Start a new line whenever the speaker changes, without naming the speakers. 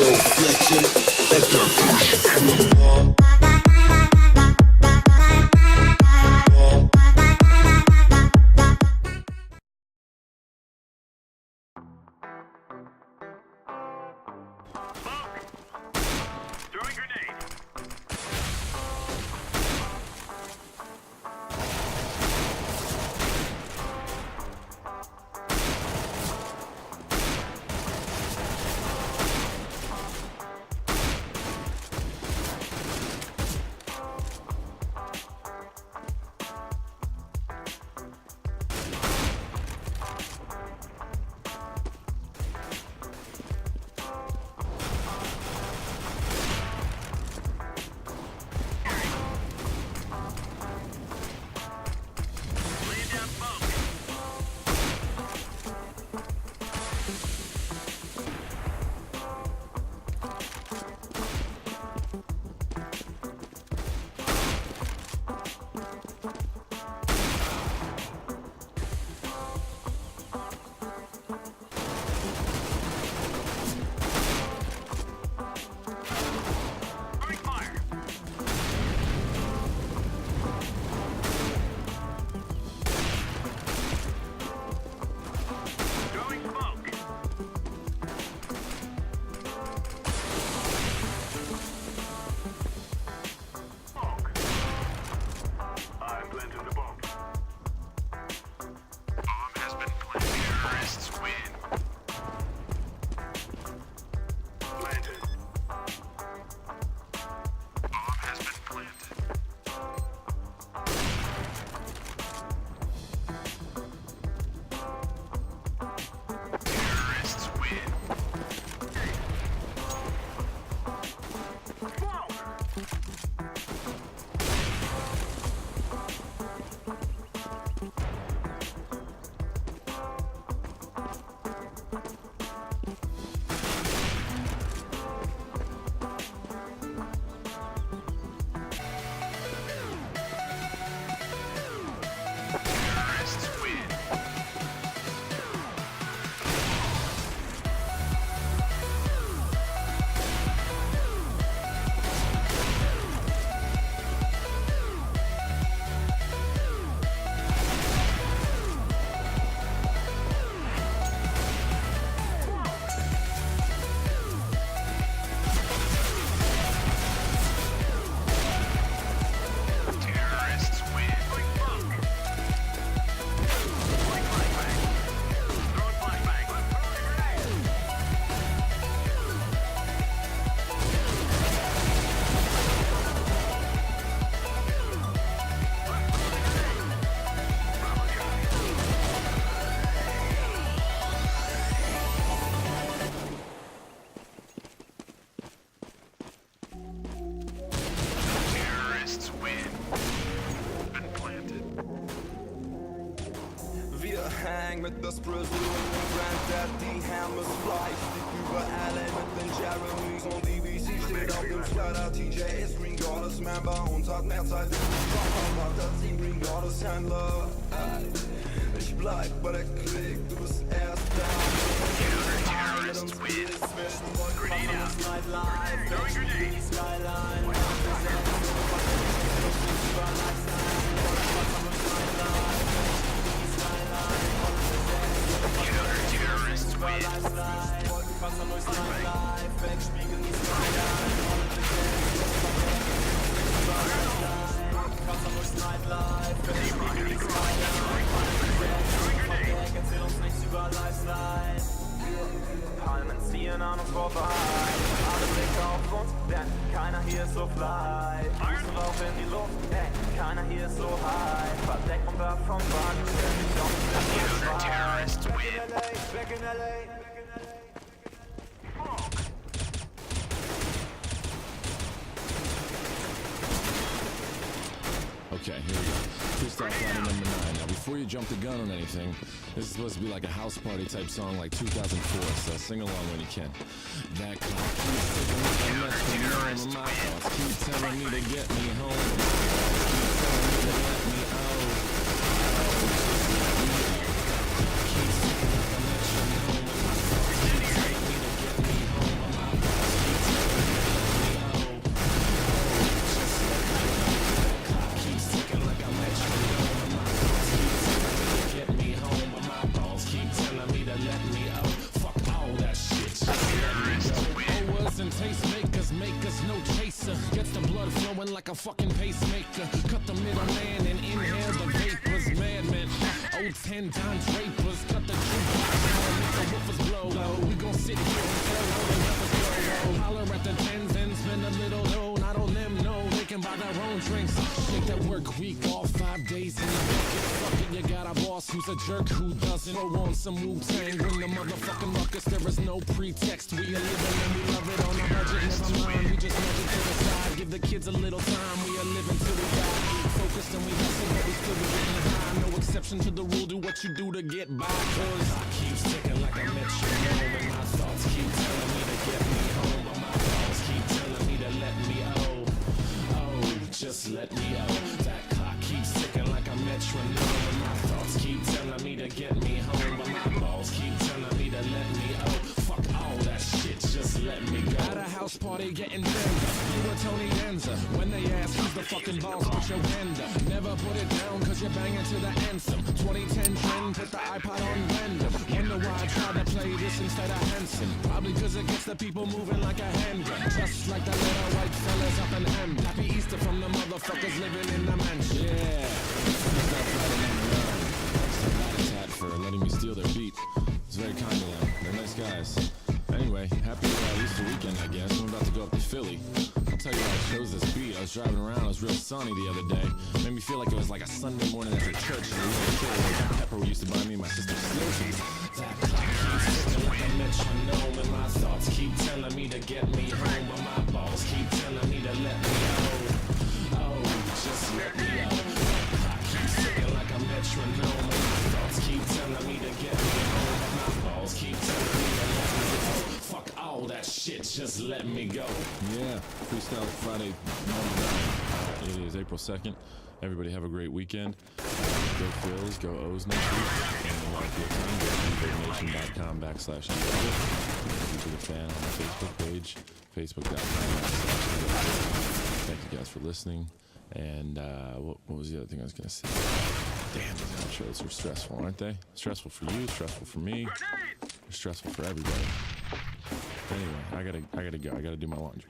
yo, flexing, let that push.
Mit das Brazil und Granddad, die Hammers Fleisch liegt über LA mit den Jeremys und EBC steht auf dem Slider. TJ ist Green Goddess Member und hat mehr Zeit für den Job als die Green Goddess Händler. Ich bleib bei der Klick, du bist erst da. Mit uns geht es zwischen Wolken, Nightlife, die Skyline, Wolkenfasser durchs Nightlife, wegspiegeln die Skyline. Wolkenfasser durchs Nightlife, wegspiegeln die Skyline. Erzähl uns nichts über Lifestyle. Palmen ziehen an uns vorbei, alle Blicke auf uns, denn keiner hier ist so fly. Füßen rauf in die Luft, ey, keiner hier ist so high. Verdeckung da vom Band, ständig auf dem Back in LA.
Okay, here we go. Freestyle Friday number 9. Now, before you jump the gun on anything, this is supposed to be like a house party type song like 2004, so sing along when you can. That clock keeps ticking like a metronome of my thoughts. Keep telling me to get me home. Keep telling me to let me out. Keeps ticking like a metronome of my thoughts. Keep telling me to get me home. tastemakers make us no chaser. Gets the blood flowing like a fucking pacemaker. Cut the middleman and inhale the vapors. Madman, old 10 Don Drapers. Cut the jukebox down, make the woofers blow. We gon' sit here and tell all the rappers go. Holler at the tens and spend a little dough. Not on them, no, they can buy their own drinks. Take that work week off 5 days in the week. Fuck it, you got a boss who's a jerk who doesn't. Throw on some Wu-Tang, win the motherfucking ruckus. There is no pretext. We are living and we love it on a budget. Never mind, we just nudge it to the side. Give the kids a little time. We are living till we die. Focused and we hustle, but we still be getting high. No exception to the rule. Do what you do to get by. Cause I keep ticking like a metronome, and my thoughts keep telling me to get me home, but my thoughts keep telling me to let me just let me out. That clock keeps ticking like a metronome, and my thoughts keep telling me to get me home, but my balls keep telling me to let me out. Fuck all that shit, just let me go. At a house party getting tender, you were Tony Danza. When they ask who's the fucking boss, put your hand up. Never put it down cause you're banging to the anthem. 2010 trend, put the iPod on random. Wonder why I tried to play this instead of Hanson. Probably cause it gets the people moving like a handgun. Just like the little white fellas up in M. Happy Easter from the motherfuckers living in the mansion. Yeah. Thanks to Tat for letting me steal their beat. It's very kind of them. They're nice guys. Anyway, happy Easter weekend, I guess. I'm about to go up to Philly. I'll tell you why I chose this beat. I was driving around, it was real sunny the other day. Made me feel like it was like a Sunday morning after church. And Pepper used to buy me and my sister Snoopy. That clock keeps ticking like a metronome, and my thoughts keep telling me to get me home, but my balls keep telling me to let me out. Oh, just let me out. That clock keeps ticking like a metronome, and my thoughts keep telling me to get me home, but my balls keep telling me to let me out. Fuck all that shit, just let me go. Yeah, Freestyle Friday. It is April 2nd. Everybody have a great weekend. Go Phils, go O's next week. And a lot of good time. Go to bignation.com/. To the fan on the Facebook page. Facebook.com/. Thank you guys for listening. And what was the other thing I was going to say? Damn, these outros are stressful, aren't they? Stressful for you, stressful for me. They're stressful for everybody. Anyway, I gotta go. I gotta do my laundry.